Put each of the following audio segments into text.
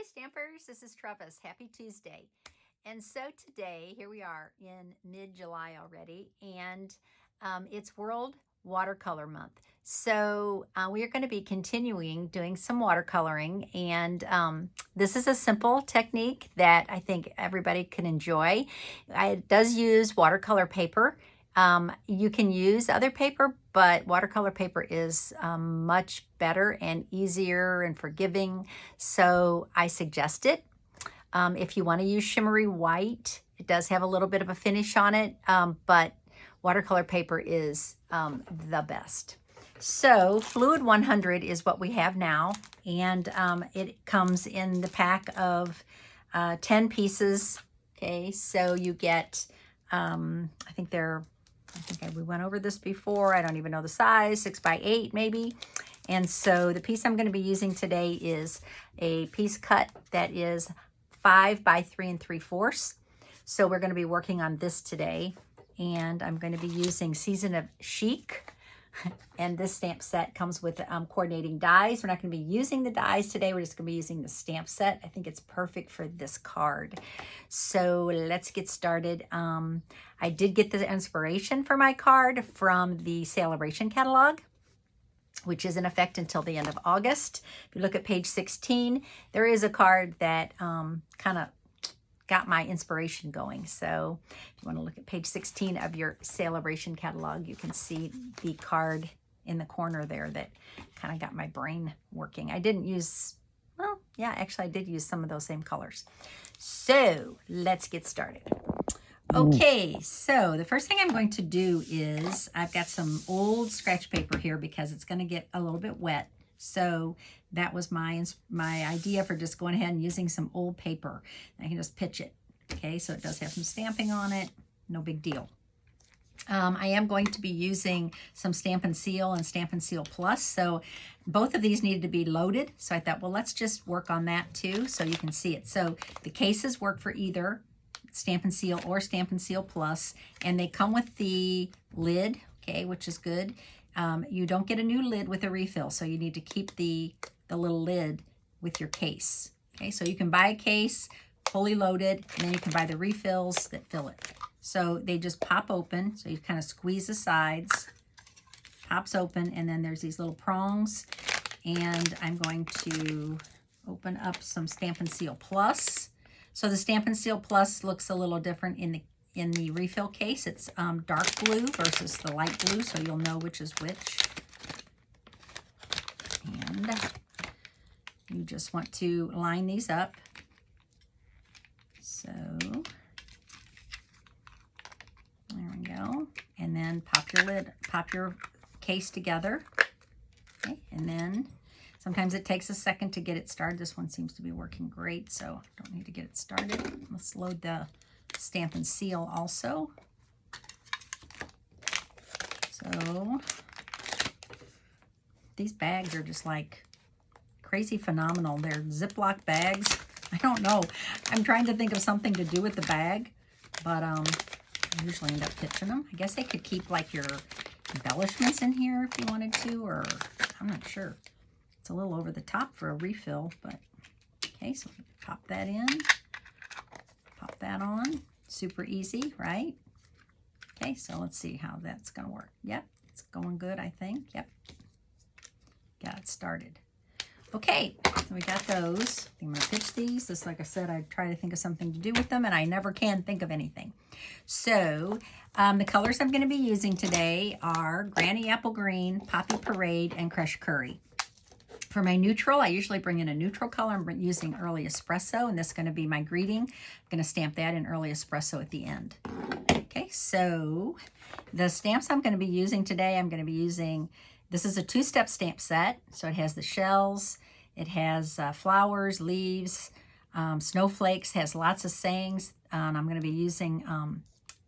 Stampers, this is Trevis. Happy Tuesday. And so today, here we are in mid-July already, and it's World Watercolor Month. So we are going to be continuing doing some watercoloring, and this is a simple technique that I think everybody can enjoy. It does use watercolor paper. You can use other paper, but watercolor paper is much better and easier and forgiving, so I suggest it. If you want to use shimmery white, it does have a little bit of a finish on it, but watercolor paper is the best. So Fluid 100 is what we have now, and it comes in the pack of 10 pieces. Okay, so you get, I think we went over this before. I don't even know the size, 6 by 8 maybe. And so the piece I'm going to be using today is a piece cut that is 5 by 3 3/4. So we're going to be working on this today. And I'm going to be using Season of Chic. And this stamp set comes with coordinating dies. We're not going to be using the dies today. We're just going to be using the stamp set. I think it's perfect for this card. So let's get started. I did get the inspiration for my card from the Celebration catalog, which is in effect until the end of August. If you look at page 16, there is a card that kind of got my inspiration going. So if you want to look at page 16 of your Celebration catalog, you can see the card in the corner there that kind of got my brain working. I didn't use, well, yeah, actually I did use some of those same colors. So let's get started. Okay, so the first thing I'm going to do is I've got some old scratch paper here because it's going to get a little bit wet. So that was my idea for just going ahead and using some old paper. I can just pitch it. Okay, so it does have some stamping on it. No big deal. I am going to be using some Stampin' Seal and Stampin' Seal Plus. So both of these needed to be loaded. So I thought, well, let's just work on that too so you can see it. So the cases work for either Stampin' Seal or Stampin' Seal Plus, and they come with the lid, okay, which is good. You don't get a new lid with a refill, so you need to keep the little lid with your case. Okay, so you can buy a case fully loaded, and then you can buy the refills that fill it. So they just pop open, so you kind of squeeze the sides, pops open, and then there's these little prongs, and I'm going to open up some Stampin' Seal Plus. So the Stampin' Seal Plus looks a little different in the refill case. It's dark blue versus the light blue, so you'll know which is which. And you just want to line these up. So there we go. And then pop your case together. Okay, and then sometimes it takes a second to get it started. This one seems to be working great, so I don't need to get it started. Let's load the Stampin' Seal also. So these bags are just like crazy phenomenal. They're Ziploc bags. I don't know. I'm trying to think of something to do with the bag, but I usually end up pitching them. I guess they could keep like your embellishments in here if you wanted to, or I'm not sure. It's a little over the top for a refill, but okay, so pop that in. Pop that on. Super easy, right? Okay, so let's see how that's going to work. Yep, it's going good, I think. Yep. Got it started. Okay, so we got those. I'm going to pitch these. Just like I said, I try to think of something to do with them, and I never can think of anything. So the colors I'm going to be using today are Granny Apple Green, Poppy Parade, and Crushed Curry. For my neutral, I usually bring in a neutral color. I'm using Early Espresso, and this is going to be my greeting. I'm going to stamp that in Early Espresso at the end. Okay, so the stamps I'm going to be using today, I'm going to be using, this is a 2-step stamp set. So it has the shells, it has flowers, leaves, snowflakes, has lots of sayings. And I'm going to be using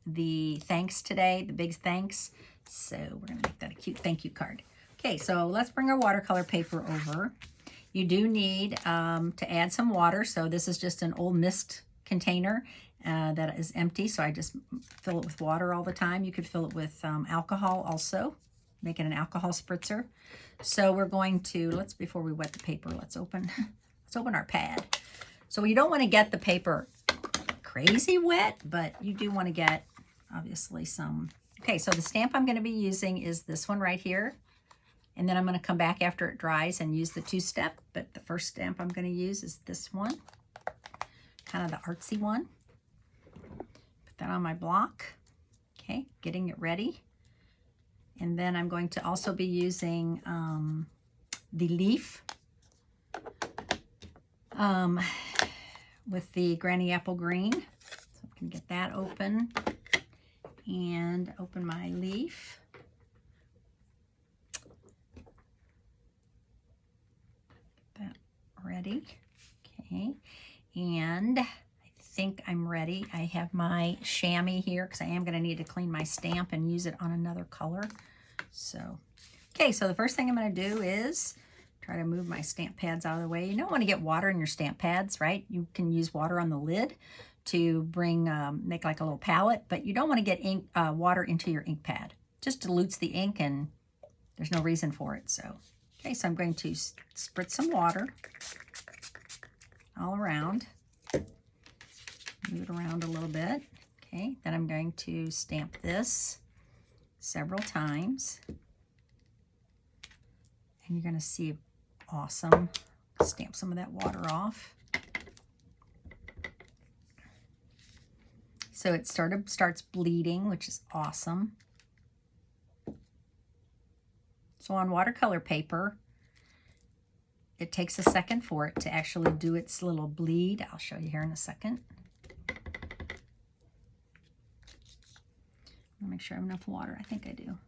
the thanks today, the big thanks. So we're going to make that a cute thank you card. Okay, so let's bring our watercolor paper over. You do need to add some water. So this is just an old mist container that is empty. So I just fill it with water all the time. You could fill it with alcohol also, make it an alcohol spritzer. So we're going to, before we wet the paper, let's open our pad. So you don't want to get the paper crazy wet, but you do want to get, obviously, some. Okay, so the stamp I'm going to be using is this one right here. And then I'm going to come back after it dries and use the two-step. But the first stamp I'm going to use is this one, kind of the artsy one. Put that on my block. Okay, getting it ready. And then I'm going to also be using the leaf with the Granny Apple Green. So I can get that open and open my leaf. Get that ready. Okay, and I think I'm ready. I have my chamois here because I am going to need to clean my stamp and use it on another color. So, okay, so the first thing I'm going to do is try to move my stamp pads out of the way. You don't want to get water in your stamp pads, right? You can use water on the lid to make like a little palette, but you don't want to get water into your ink pad. Just dilutes the ink and there's no reason for it. So, okay, so I'm going to spritz some water all around. Move it around a little bit. Okay, then I'm going to stamp this several times. And you're going to see awesome. Stamp some of that water off. So it starts bleeding, which is awesome. So on watercolor paper, it takes a second for it to actually do its little bleed. I'll show you here in a second. I'll make sure I have enough water. I think I do.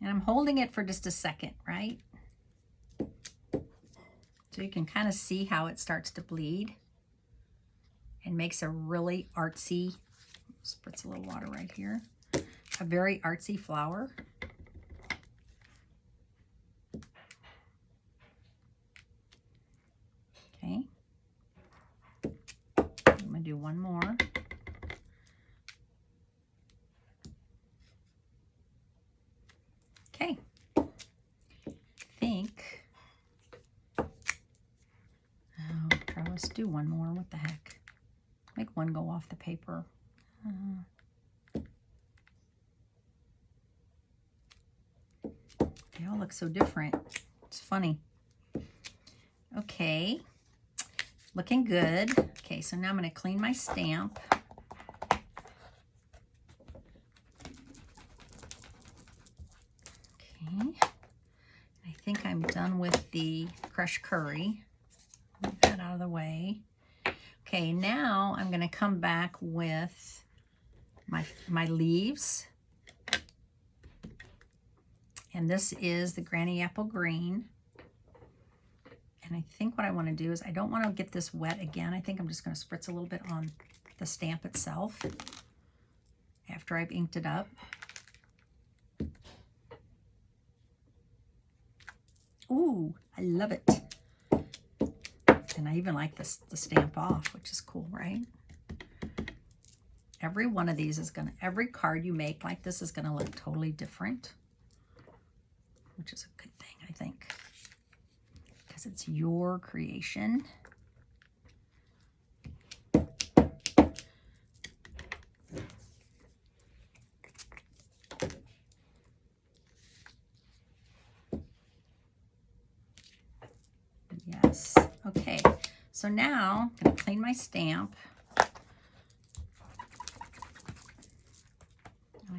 And I'm holding it for just a second, right? So you can kind of see how it starts to bleed and makes a really artsy, spritz a little water right here, a very artsy flower. Okay. I'm going to do one more. Okay, I think, let's do one more. What the heck? Make one go off the paper. They all look so different. It's funny. Okay, looking good. Okay, so now I'm going to clean my stamp. I think I'm done with the crushed curry. Move that out of the way. Okay, now I'm going to come back with my leaves. And this is the Granny Apple Green. And I think what I want to do is I don't want to get this wet again. I think I'm just going to spritz a little bit on the stamp itself after I've inked it up. Ooh, I love it. And I even like this, the stamp off, which is cool, right? Every one of these is every card you make like this is gonna look totally different, which is a good thing, I think, because it's your creation. Yes. Okay. So now I'm going to clean my stamp. I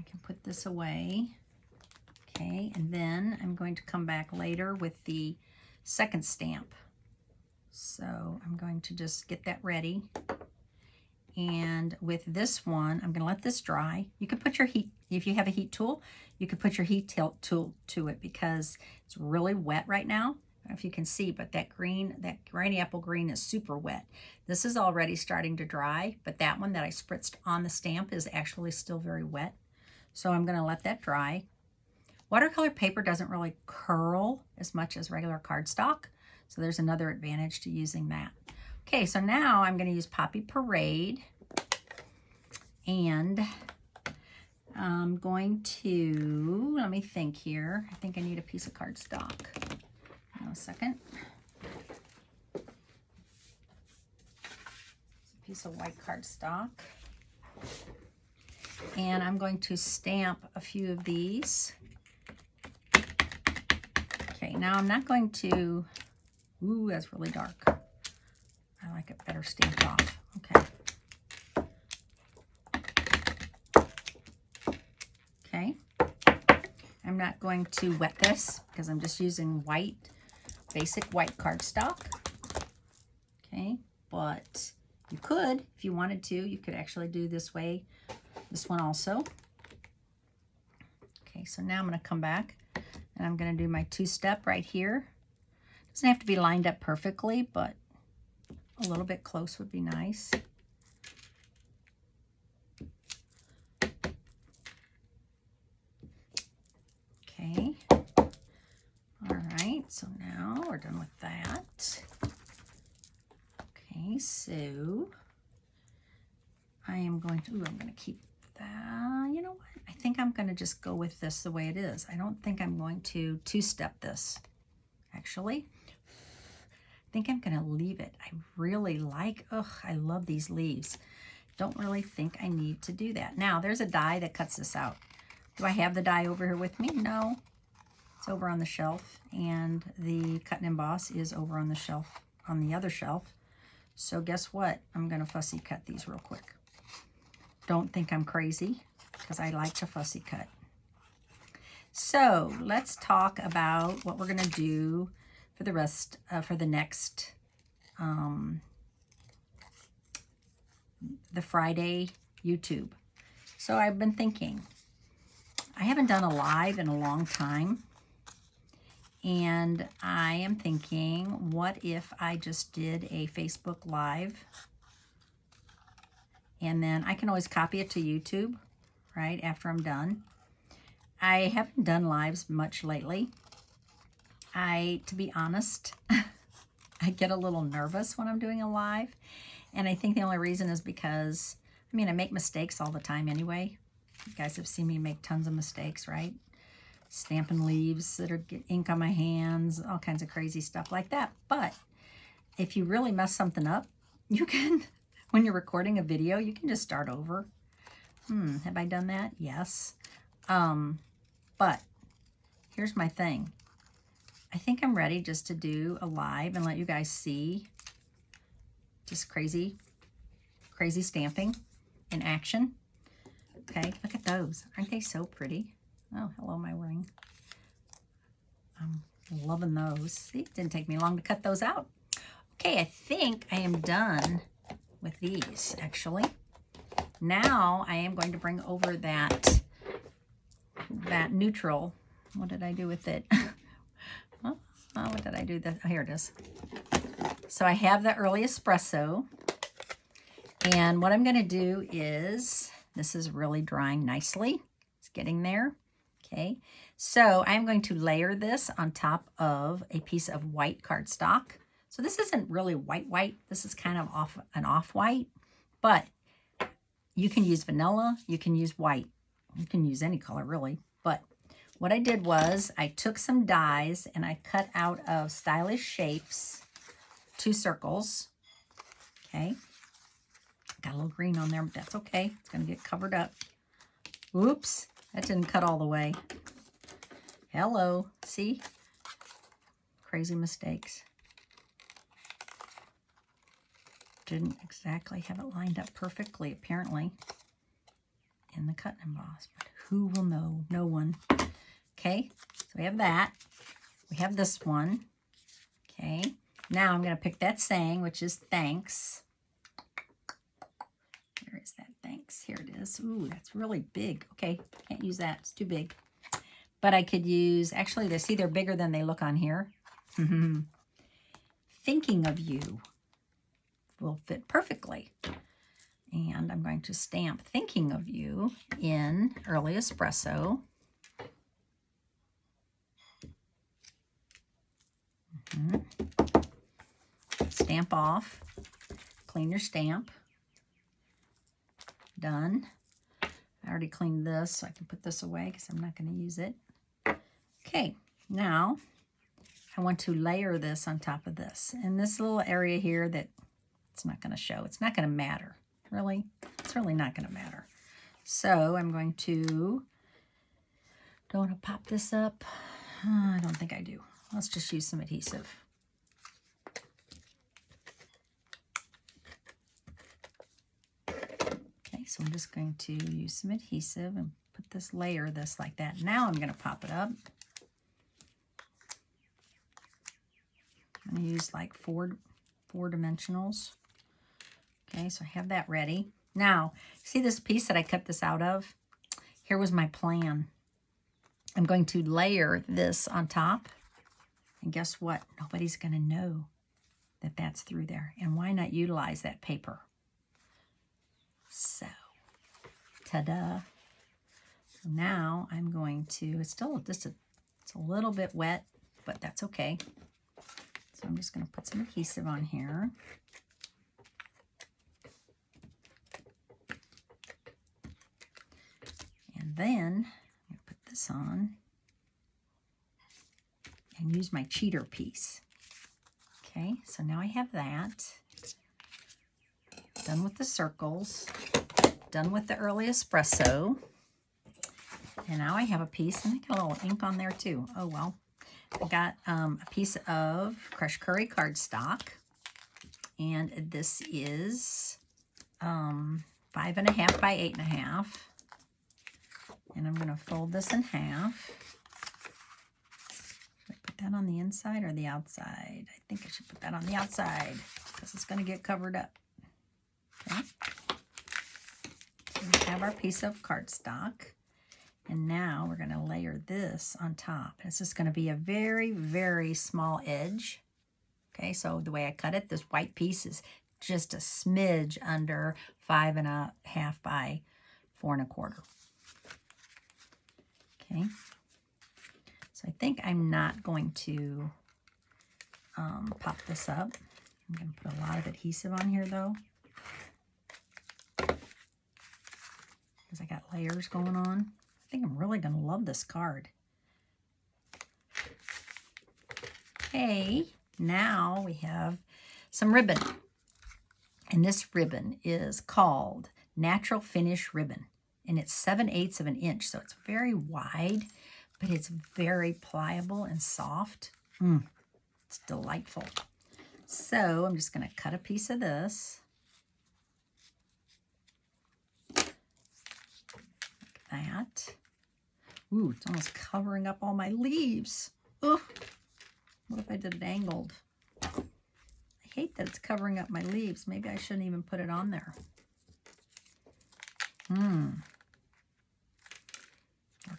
can put this away. Okay. And then I'm going to come back later with the second stamp. So I'm going to just get that ready. And with this one, I'm going to let this dry. You could put your heat, if you have a heat tool, you could put your heat tool to it because it's really wet right now. I don't know if you can see, but that Granny Apple Green is super wet. This is already starting to dry, but that one that I spritzed on the stamp is actually still very wet. So I'm going to let that dry. Watercolor paper doesn't really curl as much as regular cardstock, so there's another advantage to using that. Okay, so now I'm going to use Poppy Parade, and I'm going to, let me think here. I think I need a piece of cardstock. Hang on a second. piece of white cardstock. And I'm going to stamp a few of these. Okay, now I'm not going to, ooh, that's really dark. I like it better stamped off. Okay. I'm not going to wet this because I'm just using white, basic white cardstock. Okay, but you could, if you wanted to, you could actually do this way, this one also. Okay, so now I'm going to come back and I'm going to do my two-step right here. Doesn't have to be lined up perfectly, but a little bit close would be nice. Okay. All right, so now we're done with that. Okay, so I am going to, I'm going to keep that. You know what? I think I'm going to just go with this the way it is. I don't think I'm going to two-step this, actually. I think I'm going to leave it. I really like, I love these leaves. Don't really think I need to do that. Now, there's a die that cuts this out. Do I have the die over here with me? No. It's over on the shelf, and the cut and emboss is over on the shelf, on the other shelf. So guess what? I'm going to fussy cut these real quick. Don't think I'm crazy, because I like to fussy cut. So let's talk about what we're going to do for the rest, for the next, the Friday YouTube. So I've been thinking, I haven't done a live in a long time. And I am thinking, what if I just did a Facebook Live? And then I can always copy it to YouTube, right, after I'm done. I haven't done lives much lately. To be honest, I get a little nervous when I'm doing a live. And I think the only reason is because, I mean, I make mistakes all the time anyway. You guys have seen me make tons of mistakes, right? Stamping leaves that are get ink on my hands, all kinds of crazy stuff like that. But if you really mess something up, you can, when you're recording a video, you can just start over. Have I done that? Yes. But here's my thing. I think I'm ready just to do a live and let you guys see just crazy stamping in action. Okay, look at those. Aren't they so pretty? Oh, hello, my ring. I'm loving those. See, it didn't take me long to cut those out. Okay, I think I am done with these, actually. Now I am going to bring over that neutral. What did I do with it? What did I do? Oh, here it is. So I have the early espresso. And what I'm going to do is, this is really drying nicely. It's getting there. Okay, so I'm going to layer this on top of a piece of white cardstock. So this isn't really white. This is kind of an off-white, but you can use vanilla, you can use white, you can use any color really. But what I did was I took some dies and I cut out of Stylish Shapes 2 circles. Okay, got a little green on there, but that's okay. It's going to get covered up. Oops. That didn't cut all the way. Hello. See? Crazy mistakes. Didn't exactly have it lined up perfectly, apparently, in the cut and emboss. But who will know? No one. Okay. So we have that. We have this one. Okay. Now I'm going to pick that saying, which is thanks. Where is that? Thanks. Here it is. Ooh, that's really big. Okay, can't use that. It's too big. But I could use, actually, they're bigger than they look on here. Thinking of you will fit perfectly. And I'm going to stamp Thinking of You in Early Espresso. Stamp off. Clean your stamp. Done. I already cleaned this, so I can put this away because I'm not going to use it. Okay, now I want to layer this on top of this. And this little area here that It's not going to show. It's not going to matter. Really? It's really not going to matter. So I'm going to, don't want to pop this up. I don't think I do. Let's just use some adhesive. Okay, so I'm just going to use some adhesive and put this layer this like that. Now I'm going to pop it up. I'm going to use like four dimensionals. Okay, so I have that ready. Now, see this piece that I cut this out of? Here was my plan. I'm going to layer this on top. And guess what? Nobody's going to know that that's through there. And why not utilize that paper? So, ta-da. So now I'm going to, it's still just it's a little bit wet, but that's okay. So I'm just going to put some adhesive on here. And then I'm going to put this on and use my cheater piece. Okay, so now I have that. Done with the circles. Done with the early espresso. And now I have a piece, and I got a little ink on there too. Oh well. I got a piece of crushed curry cardstock, and this is 5.5 by 8.5. And I'm going to fold this in half. Should I put that on the inside or the outside? I think I should put that on the outside because it's going to get covered up. Okay. So we have our piece of cardstock. And now we're going to layer this on top. It's just going to be a very, very small edge. Okay, so the way I cut it, this white piece is just a smidge under 5.5 by 4.25. Okay, so I think I'm not going to pop this up. I'm going to put a lot of adhesive on here though, because I got layers going on. I think I'm really going to love this card. Okay, now we have some ribbon. And this ribbon is called Natural Finish Ribbon. And it's 7/8 of an inch, so it's very wide, but it's very pliable and soft. It's delightful. So I'm just going to cut a piece of this. That. Ooh, it's almost covering up all my leaves. Ugh. What if I did it angled? I hate that it's covering up my leaves. Maybe I shouldn't even put it on there. Or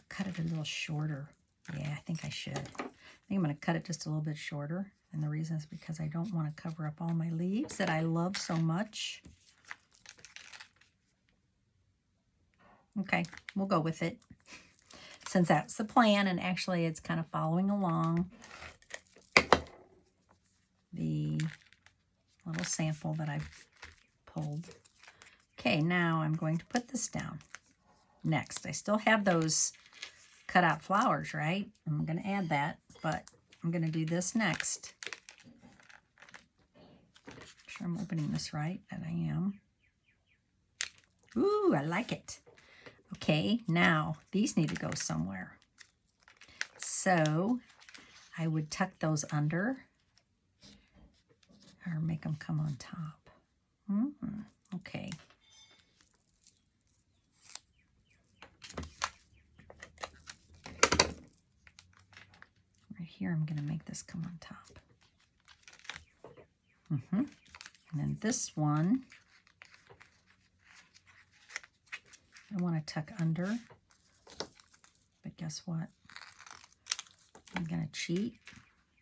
cut it a little shorter. Yeah, I think I should. I think I'm going to cut it just a little bit shorter. And the reason is because I don't want to cover up all my leaves that I love so much. Okay, we'll go with it. Since that's the plan, and actually it's kind of following along the little sample that I've pulled. Okay, now I'm going to put this down. Next, I still have those cut out flowers, right? I'm going to add that, but I'm going to do this next. Make sure I'm opening this right, and I am. Ooh, I like it. Okay, now these need to go somewhere. So I would tuck those under or make them come on top. Okay. Right here, I'm going to make this come on top. And then this one, I want to tuck under, but guess what? I'm going to cheat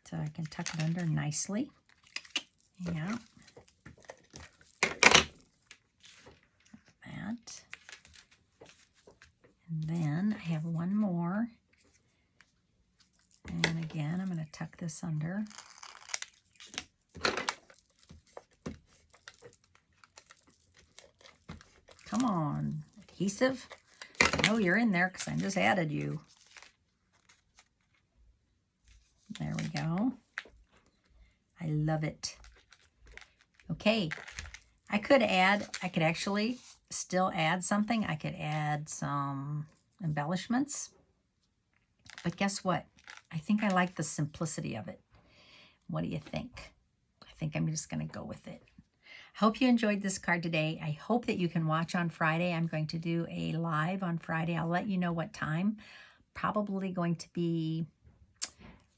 so I can tuck it under nicely. Yeah. That. And then I have one more. And again, I'm going to tuck this under. Come on. Adhesive. I know you're in there because I just added you. There we go. I love it. Okay, I could actually still add something. I could add some embellishments. But guess what? I think I like the simplicity of it. What do you think? I think I'm just going to go with it. Hope you enjoyed this card today. I hope that you can watch on Friday. I'm going to do a live on Friday. I'll let you know what time. Probably going to be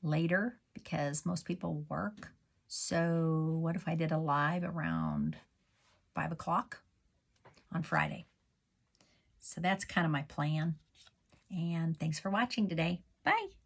later because most people work. So what if I did a live around 5 o'clock on Friday? So that's kind of my plan. And thanks for watching today. Bye.